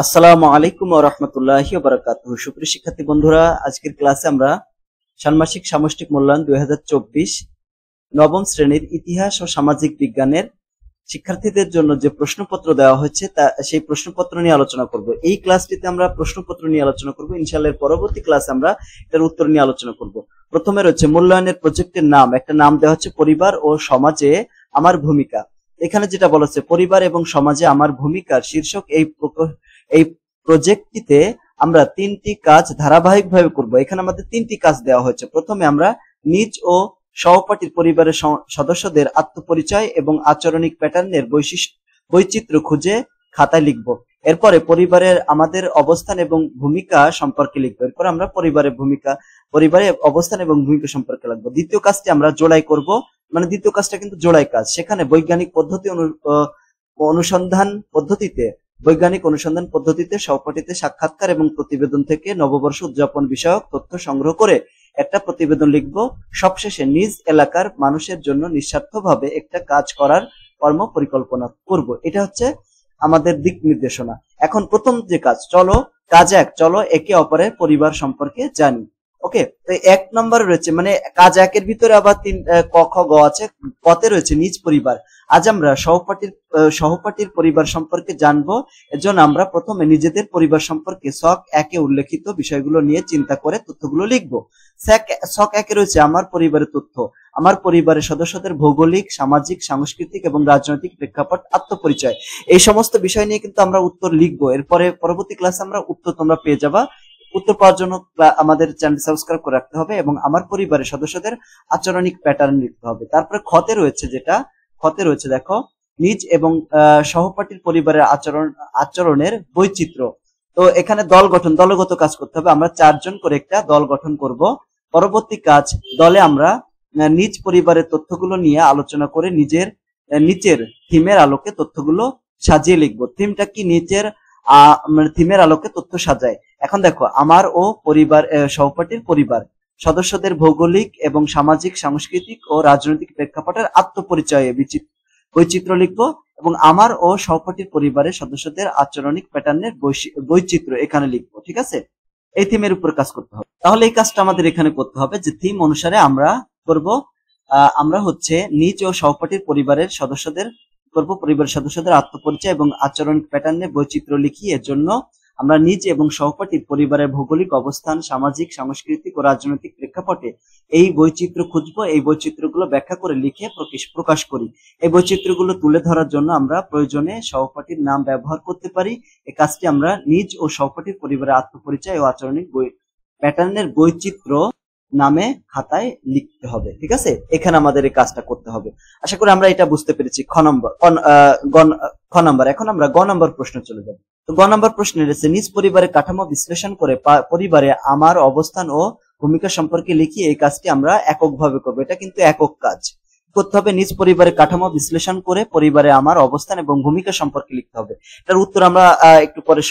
আসসালামু আলাইকুম ওয়া রাহমাতুল্লাহি ওয়া বারাকাতুহু। সুপ্রিয় শিক্ষার্থী বন্ধুরা, আজকের ক্লাসে আমরা ষান্মাসিক সামষ্টিক মূল্যায়ন 2024 নবম শ্রেণীর ইতিহাস ও সামাজিক বিজ্ঞানের শিক্ষার্থীদের জন্য যে প্রশ্নপত্র দেওয়া হয়েছে সেই প্রশ্নপত্র নিয়ে আলোচনা করব। এই ক্লাসটিতে আমরা প্রশ্নপত্র নিয়ে আলোচনা করব। ইনশাআল্লাহ পরবর্তী ক্লাসে আমরা এটার উত্তর নিয়ে আলোচনা করব। প্রথমে রয়েছে মূল্যায়নের প্রজেক্টের নাম, একটা নাম দেওয়া হচ্ছে পরিবার ও সমাজে আমার ভূমিকা। এখানে যেটা বলা হচ্ছে পরিবার এবং সমাজে আমার ভূমিকার শীর্ষক এই প্রজেক্টটিতে আমরা তিনটি কাজ ধারাবাহিকভাবে করব। এখানে আমাদের তিনটি কাজ দেওয়া হয়েছে। প্রথমে আমরা নিজ ও সহপাঠীর পরিবারের সদস্যদের আত্মপরিচয় এবং আচরণিক প্যাটার্নের বৈচিত্র্য খুঁজে খাতায় লিখব। এরপরে পরিবারের আমাদের অবস্থান এবং ভূমিকা সম্পর্কে লিখব। এরপর আমরা পরিবারের অবস্থান এবং ভূমিকা সম্পর্কে লিখব। দ্বিতীয় কাজটি আমরা জোড়াই করব, মানে দ্বিতীয় কাজটা কিন্তু জোড়াই কাজ। সেখানে বৈজ্ঞানিক অনুসন্ধান পদ্ধতিতে সহপাঠীতে সাক্ষাৎকার এবং প্রতিবেদন থেকে নববর্ষ উদযাপন বিষয়ক তথ্য সংগ্রহ করে একটা প্রতিবেদন লিখব। সবশেষে নিজ এলাকার মানুষের জন্য নিঃস্বার্থভাবে একটা কাজ করার কর্ম পরিকল্পনা করব। এটা হচ্ছে আমাদের দিক নির্দেশনা। এখন প্রথম যে কাজ, চলো একে অপরের পরিবার সম্পর্কে জানি। ওকে, তো 1 নম্বর রয়েছে, মানে কাজ 1-এর ভিতরে আবার 3 ক খ গ আছে। কতে রয়েছে নিজ পরিবার। আজ আমরা সহপাঠীর পরিবার সম্পর্কে জানবো। এজন্য আমরা প্রথমে নিজেদের পরিবার সম্পর্কে ছক 1-এ উল্লেখিত বিষয়গুলো নিয়ে চিন্তা করে তথ্যগুলো লিখবো। ছক 1-এ রয়েছে আমার পরিবারের তথ্য। আমার পরিবারের সদস্যদের ভৌগোলিক, সামাজিক, সাংস্কৃতিক এবং রাজনৈতিক প্রেক্ষাপট, আত্মপরিচয়, এই সমস্ত বিষয় নিয়ে কিন্তু আমরা উত্তর লিখবো। এরপরে পরবর্তী ক্লাসে আমরা উত্তর তোমরা পেয়ে যাবা। উত্তর পাওয়ার জন্য আমাদের চ্যানেল সাবস্ক্রাইব করে রাখতে হবে এবং আমার পরিবারের সদস্যদের আচরণিক প্যাটার্ন লিখতে হবে। তারপরে খতে রয়েছে দেখো, নিজ এবং সহপাঠীর পরিবারের আচরণের বৈচিত্র্য। তো এখানে দলগত কাজ করতে হবে। আমরা 4 জন করে একটা দল গঠন করব। পরবর্তী কাজ, দলে আমরা নিজ পরিবারের তথ্যগুলো নিয়ে আলোচনা করে নিচের থিমের আলোকে তথ্যগুলো সাজিয়ে লিখবো। থিমটা কি? থিমের আলোকে তথ্য সাজায়। এখন দেখো, আমার ও সহপাঠীর পরিবার সদস্যদের ভৌগোলিক এবং সামাজিক, সাংস্কৃতিক ও রাজনৈতিক প্রেক্ষাপটের আত্মপরিচয়ে বৈচিত্র্য লিখবো এবং আমার ও সহপাঠীর পরিবারের সদস্যদের আচরণিক প্যাটার্নের বৈচিত্র্য এখানে লিখবো। ঠিক আছে, এই থিমের উপর কাজ করতে হবে। তাহলে এই কাজটা আমাদের এখানে করতে হবে যে থিম অনুসারে আমরা করব। আমরা হচ্ছে নিজ ও সহপাঠীর পরিবারের সদস্যদের আত্মপরিচয় এবং আচরণ প্যাটার্নে বৈচিত্র্য লিখি। এর জন্য আমরা নিজ এবং সহপাঠীর পরিবারের ভৌগোলিক অবস্থান, সামাজিক, সাংস্কৃতিক ও রাজনৈতিক প্রেক্ষাপটে এই বৈচিত্র্য খুঁজবো। এই বৈচিত্র্যগুলো ব্যাখ্যা করে লিখে প্রকাশ করি। এই বৈচিত্র্যগুলো তুলে ধরার জন্য আমরা প্রয়োজনে সহপাঠীর নাম ব্যবহার করতে পারি। এই কাজটি আমরা নিজ ও সহপাঠীর পরিবারের আত্মপরিচয় ও আচরণিক প্যাটার্নের বৈচিত্র্য নামে খাতায় লিখতে হবে। ঠিক আছে, এখানে আমাদের এই কাজটা করতে হবে। আশা করি আমরা এটা বুঝতে পেরেছি। খ নম্বর। এখন আমরা গ নম্বর প্রশ্ন চলে যাব। তো গ নম্বর প্রশ্নে রয়েছে, নিজ পরিবারের কাঠামো বিশ্লেষণ করে পরিবারে আমার অবস্থান ও ভূমিকা সম্পর্কে লিখি। এই কাজটি আমরা এককভাবে করবো। এটা কিন্তু একক কাজ করতে হবে। নিজ পরিবারের কাঠামো বিশ্লেষণ করে পরিবারে আমার অবস্থান এবং ভূমিকা সম্পর্কে লিখতে হবে। এটার উত্তর আমরা একটু পরে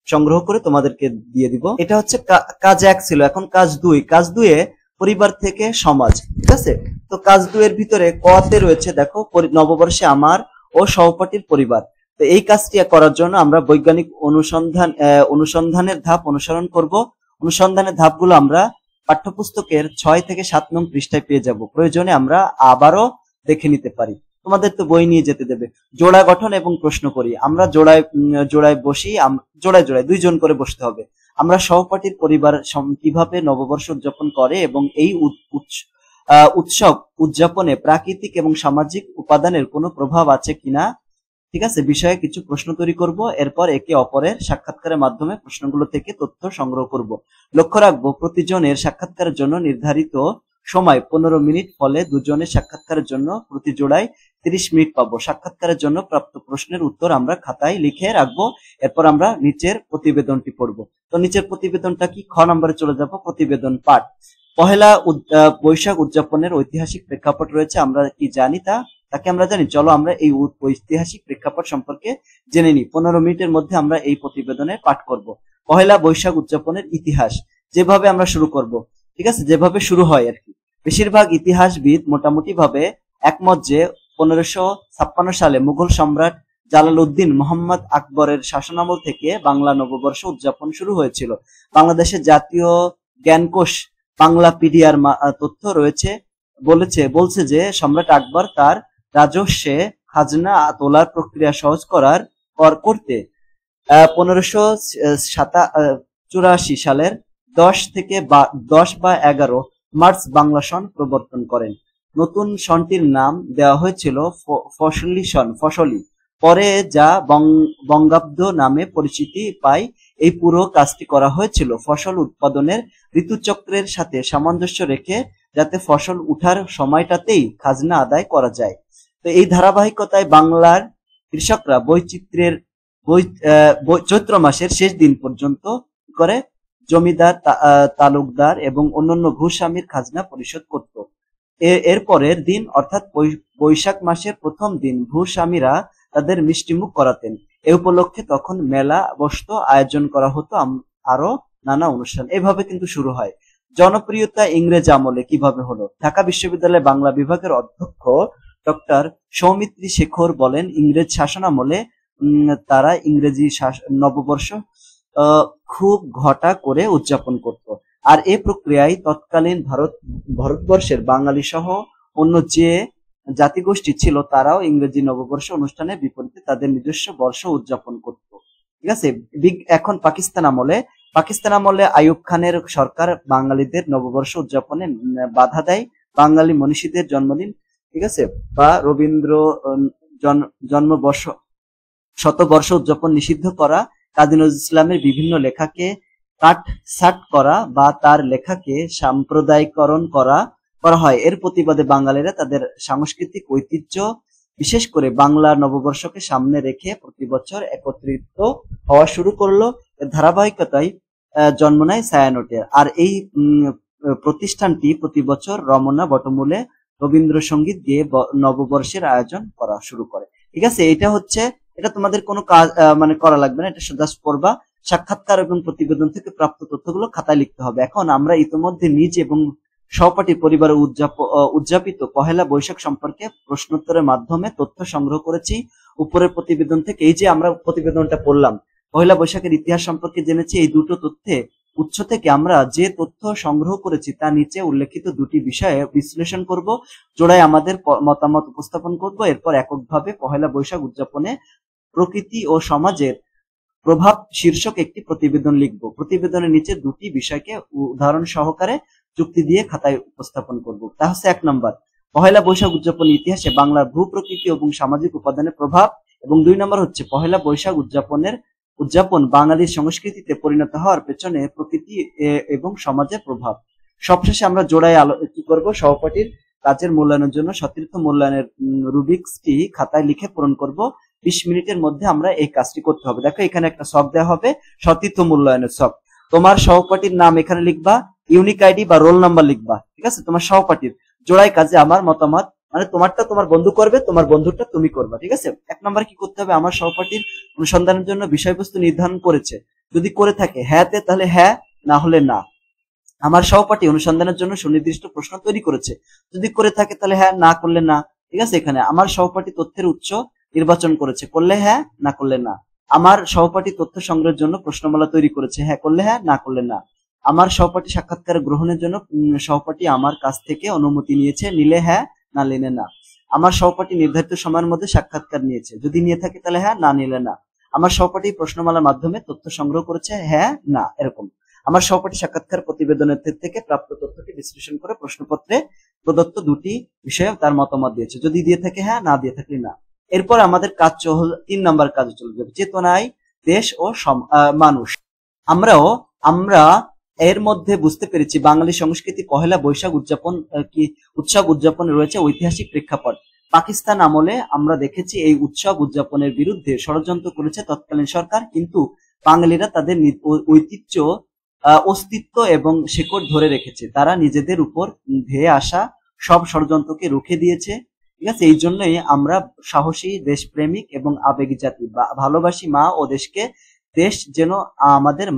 সংগ্রহ করে তোমাদেরকে দিয়ে দিব। এটা হচ্ছে কাজ 1 ছিল। এখন কাজ 2। কাজ 2-এ পরিবার থেকে সমাজ। ঠিক আছে, তো কাজ 2-এর ভিতরে কতে রয়েছে দেখো, নববর্ষে আমার ও সহপাঠীর পরিবার। তো এই কাজটি করার জন্য আমরা বৈজ্ঞানিক অনুসন্ধানের ধাপ অনুসরণ করব। অনুসন্ধানের ধাপগুলো আমরা পাঠ্যপুস্তকের 6 থেকে 7 নং পৃষ্ঠায় পেয়ে যাব। প্রয়োজনে আমরা আবারও দেখে নিতে পারি। তোমাদের তো বই নিয়ে যেতে দেবে। জোড়া গঠন এবং প্রশ্ন করি। আমরা জোড়ায় বসি, জোড়ায় 2 জন করে বসতে হবে। আমরা সহপাঠীর পরিবার কিভাবে নববর্ষ উদযাপন করে এবং এই উৎসব উদযাপনে প্রাকৃতিক এবং সামাজিক উপাদানের কোনো প্রভাব আছে কিনা, ঠিক আছে, বিষয়ে কিছু প্রশ্ন তৈরি করব। এরপর একে অপরের সাক্ষাৎকারের মাধ্যমে প্রশ্নগুলো থেকে তথ্য সংগ্রহ করব। লক্ষ্য রাখবো, প্রতিজনের সাক্ষাৎকারের জন্য নির্ধারিত সময় 15 মিনিট, ফলে 2 জনের সাক্ষাৎকারের জন্য প্রতি জোড়ায় 30 মিনিট পাবো। সাক্ষাৎকারের জন্য প্রাপ্ত প্রশ্নের উত্তর আমরা খাতায় লিখে রাখবো। এরপর আমরা নিচের প্রতিবেদনটি পড়বো। তো নিচের প্রতিবেদনটা কি? খ নম্বরে চলে যাব। প্রতিবেদন পাঠ। পহেলা বৈশাখ উদযাপনের ঐতিহাসিক প্রেক্ষাপট রয়েছে। আমরা কি জানি তাকে আমরা জানি। চলো আমরা এই ঐতিহাসিক প্রেক্ষাপট সম্পর্কে জেনে নিই। 15 মিনিটের মধ্যে আমরা এই প্রতিবেদনের পাঠ করব। পহেলা বৈশাখ উদযাপনের ইতিহাস। যেভাবে আমরা শুরু করব, ঠিক আছে, যেভাবে শুরু হয় আর কি। বেশিরভাগ ইতিহাসবিদ মোটামুটি ভাবে একমত যে 1556 সালে মুঘল সম্রাট জালালউদ্দিন মোহাম্মদ আকবরের শাসনামল থেকে বাংলা নববর্ষ উদযাপন শুরু হয়েছিল। বাংলাদেশের জাতীয় জ্ঞানকোষ বাংলাপিডিয়ার তথ্য রয়েছে বলছে যে সম্রাট আকবর তার রাজস্বে খাজনা তোলার প্রক্রিয়া সহজ করতে 1584 সালের 10 বা 11 মার্চ বাংলা সন প্রবর্তন করেন। নতুন সনটির নাম দেওয়া হয়েছিল ফসলি, পরে যা বঙ্গাব্দ নামে পরিচিতি পায়। এই পুরো কাজটি করা হয়েছিল ফসল উৎপাদনের ঋতুচক্রের সাথে সামঞ্জস্য রেখে, যাতে ফসল উঠার সময়টাতেই খাজনা আদায় করা যায়। তো এই ধারাবাহিকতায় বাংলার কৃষকরা চৈত্র মাসের শেষ দিন পর্যন্ত করে জমিদার, তালুকদার এবং অন্যান্য ভূস্বামীর খাজনা পরিশোধ করত। এর পরের দিন অর্থাৎ বৈশাখ মাসের প্রথম দিন ভূস্বামীরা তাদের মিষ্টিমুখ করাতেন। এ উপলক্ষে তখন মেলা বসত, আয়োজন করা হতো আরো নানা অনুষ্ঠান। এভাবে কিন্তু শুরু হয়। জনপ্রিয়তা ইংরেজ আমলে কিভাবে হলো? ঢাকা বিশ্ববিদ্যালয়ের বাংলা বিভাগের অধ্যক্ষ ডক্টর সৌমিত্রী শেখর বলেন, ইংরেজ শাসনামলে তারা ইংরেজি নববর্ষ খুব ঘটা করে উদযাপন করত। আর এই প্রক্রিয়ায় তৎকালীন ভারতবর্ষের বাঙালি সহ অন্য যে জাতিগোষ্ঠী ছিল তারাও ইংরেজি নববর্ষ অনুষ্ঠানের বিপরীতে তাদের নিজস্ব বর্ষ উদযাপন করত। ঠিক আছে। এখন পাকিস্তান আমলে আইয়ুব খানের সরকার বাঙালিদের নববর্ষ উদযাপনে বাধা দেয়। বাঙালি মনীষীদের জন্মদিন, ঠিক আছে, বা রবীন্দ্র শতবর্ষ উদযাপন নিষিদ্ধ করা, কাজী নজরুল ইসলামের বিভিন্ন লেখাকে কাটছাঁট করা বা তার লেখাকে সাম্প্রদায়িকরণ করা হয়। এর প্রতিবাদে বাঙালিরা তাদের সাংস্কৃতিক ঐতিহ্য, বিশেষ করে বাংলা নববর্ষকে সামনে রেখে প্রতি বছর একত্রিত হওয়া শুরু করলো। এর ধারাবাহিকতায় জন্ম নেয় ছায়ানটের। আর এই প্রতিষ্ঠানটি প্রতি বছর রমনা বটমূলে রবীন্দ্রসঙ্গীত দিয়ে নববর্ষের আয়োজন করা শুরু করে। ঠিক আছে। এটা তোমাদের কোনো কাজ করা লাগবে না, এটা জাস্ট পড়বা। সাক্ষাৎকার এবং প্রতিবেদন থেকে প্রাপ্ত তথ্যগুলো খাতায় লিখতে হবে। এখন আমরা ইতিমধ্যে নিজ এবং সহপাঠী পরিবারে উদযাপিত পহেলা বৈশাখ সম্পর্কে প্রশ্নোত্তরের মাধ্যমে তথ্য সংগ্রহ করেছি। উপরের প্রতিবেদন থেকে, এই যে আমরা প্রতিবেদনটা পড়লাম, পহেলা বৈশাখের ইতিহাস সম্পর্কে জেনেছি। এই দুটো উৎস থেকে আমরা যে তথ্য সংগ্রহ করেছি তা নিচে উল্লেখিত দুটি বিষয়ে বিশ্লেষণ করব, জোড়ায় আমাদের মতামত উপস্থাপন করব। এরপর এককভাবে পহেলা বৈশাখ উদযাপনে প্রকৃতি ও সমাজের প্রভাব শীর্ষক একটি প্রতিবেদন লিখব। প্রতিবেদনের নিচে দুটি বিষয়কে উদাহরণ সহকারে যুক্তি দিয়ে খাতায় উপস্থাপন করব। তা হচ্ছে 1 নম্বর, পহেলা বৈশাখ উদযাপন ইতিহাসে বাংলার ভূপ্রকৃতি এবং সামাজিক উপাদানের প্রভাব, এবং 2 নম্বর হচ্ছে পহেলা বৈশাখ উদযাপন বাঙালির সংস্কৃতিতে পরিণত হওয়ার পেছনে প্রকৃতি এবং সমাজের প্রভাব। সবশেষে আমরা জোড়ায় কি করব, সহপাঠীর কাজের মূল্যায়নের জন্য সতীর্থ মূল্যায়নের রুবিক্সটি খাতায় লিখে পূরণ করব। 20 মিনিটের মধ্যে আমরা এই কাজটি করতে হবে। দেখো এখানে একটা ছক দেওয়া হবে, সতীর্থ মূল্যায়নের ছক। তোমার সহপাঠীর নাম এখানে লিখবা, ইউনিক আইডি বা রোল নাম্বার লিখবা। ঠিক আছে। তোমার সহপাঠীর জোড়ায় কাজে আমার মতামত, তোমারটা তোমার বন্ধু করবে, তোমার বন্ধুরটা তুমি করবা। ঠিক আছে। 1 নম্বর কি করতে হবে, আমার সহপাঠীর অনুসন্ধানের জন্য বিষয়বস্তু নির্ধারণ করেছে। যদি করে থাকে হ্যাঁতে তাহলে হ্যাঁ, না হলে না। আমার সহপাঠী অনুসন্ধানের জন্য সুনির্দিষ্ট প্রশ্ন তৈরি করেছে। যদি করে থাকে তাহলে হ্যাঁ, না করলে না। ঠিক আছে। এখানে আমার সহপাঠী তথ্যের উৎস নির্বাচন করেছে, করলে হ্যাঁ, না করলে না। আমার সহপাঠী তথ্য সংগ্রহের জন্য প্রশ্নমালা তৈরি করেছে, হ্যাঁ করলে হ্যাঁ, না করলে না। আমার সহপাঠী সাক্ষাৎকার গ্রহণের জন্য সহপাঠী আমার কাছ থেকে অনুমতি নিয়েছে, নিলে হ্যাঁ, না নিলে না। আমার সহপাঠী নির্ধারিত সময়ের মধ্যে সাক্ষাৎকার নিয়েছে, যদি নিয়ে থাকে তাহলে হ্যাঁ, না নিলে না। আমার সহপাঠী প্রশ্নমালার মাধ্যমে তথ্য সংগ্রহ করেছে, হ্যাঁ, না, এরকম। আমার সহপাঠী সাক্ষাৎকার প্রতিবেদনের থেকে প্রাপ্ত তথ্যকে বিশ্লেষণ করে প্রশ্নপত্রে প্রদত্ত দুটি বিষয়ে তার মতামত দিয়েছে, যদি দিয়ে থাকে হ্যাঁ, না দিয়ে থাকলে না। এরপর আমাদের কাজ 3 নম্বর কাজে চলে যাবে, চেতনায় দেশ ও মানুষ। আমরা এর মধ্যে বুঝতে পেরেছি বাঙালি সংস্কৃতি পহেলা বৈশাখ উৎসব উদযাপনে রয়েছে ঐতিহাসিক প্রেক্ষাপট। পাকিস্তান আমলে আমরা দেখেছি এই উৎসব উদযাপনের বিরুদ্ধে ষড়যন্ত্র করেছে তৎকালীন সরকার, কিন্তু বাঙালিরা তাদের ঐতিহ্য, অস্তিত্ব এবং শেকড় ধরে রেখেছে। তারা নিজেদের উপর ধেয়ে আসা সব ষড়যন্ত্রকে রুখে দিয়েছে। ঠিক আছে। এই জন্যই আমরা সাহসী, দেশপ্রেমিক এবং আবেগী জাতি। ভালোবাসি মা ও দেশকে। দেশ যেন আমাদের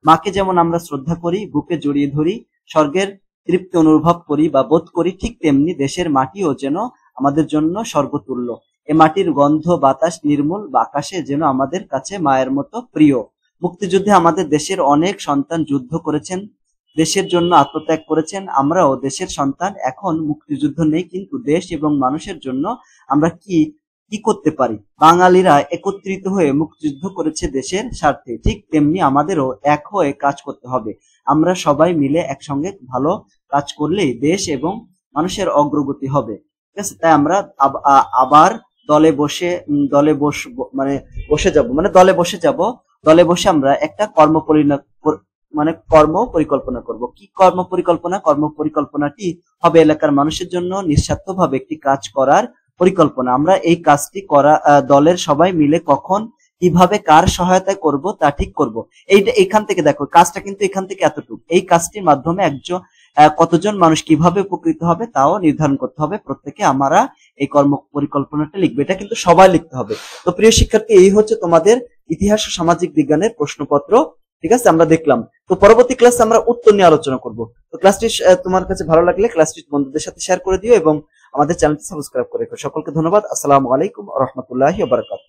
মাকে যেমন আমরা শ্রদ্ধা করি, বুকে জড়িয়ে ধরি, স্বর্গের তৃপ্তি অনুভব করি বা বোধ করি, ঠিক তেমনি দেশের মাটিও যেন আমাদের জন্য স্বর্গতুল্য। এ মাটির গন্ধ, বাতাস নির্মল বা আকাশে যেন আমাদের কাছে মায়ের মতো প্রিয়। মুক্তিযুদ্ধে আমাদের দেশের অনেক সন্তান যুদ্ধ করেছেন, দেশের জন্য আত্মত্যাগ করেছেন। আমরাও দেশের সন্তান। এখন মুক্তিযুদ্ধ নেই, কিন্তু দেশ এবং মানুষের জন্য আমরা কি কি করতে পারি? বাঙালিরা একত্রিত হয়ে মুক্তিযুদ্ধ করেছে দেশের স্বার্থে, ঠিক তেমনি আমাদেরও এক হয়ে কাজ করতে হবে। আমরা সবাই মিলে একসঙ্গে ভালো কাজ করলেই দেশ এবং মানুষের অগ্রগতি হবে। ঠিক আছে, তাই আমরা আবার দলে বসে বসে যাব, দলে বসে যাব। দলে বসে আমরা একটা কর্ম পরিকল্পনা করব। কি কর্ম পরিকল্পনা? কর্ম পরিকল্পনাটি হবে এলাকার মানুষের জন্য নিঃস্বার্থভাবে একটি কাজ করার পরিকল্পনা। আমরা এই কাজটি দলের সবাই মিলে কখন, কিভাবে, কার সহায়তায় করব তা ঠিক করব। এইখান থেকে দেখো, কাজটা কিন্তু এখান থেকে এতটুকু। এই কাজটির মাধ্যমে কতজন মানুষ কিভাবে উপকৃত হবে তাও নির্ধারণ করতে হবে। প্রত্যেকে আমরা এই কর্ম পরিকল্পনাটা লিখবে, এটা কিন্তু সবাই লিখতে হবে। তো প্রিয় শিক্ষার্থী, এই হচ্ছে তোমাদের ইতিহাস ও সামাজিক বিজ্ঞানের প্রশ্নপত্র। ঠিক আছে, আমরা দেখলাম। তো পরবর্তী ক্লাসে আমরা উত্তর নিয়ে আলোচনা করব। তো ক্লাসটি তোমার কাছে ভালো লাগলে ক্লাসটি বন্ধুদের সাথে শেয়ার করে দিও এবং আমাদের চ্যানেলটি সাবস্ক্রাইব করে রেখো। সকলকে ধন্যবাদ। আসসালামু আলাইকুম ওয়া রাহমাতুল্লাহি ওয়া বারাকাতুহু।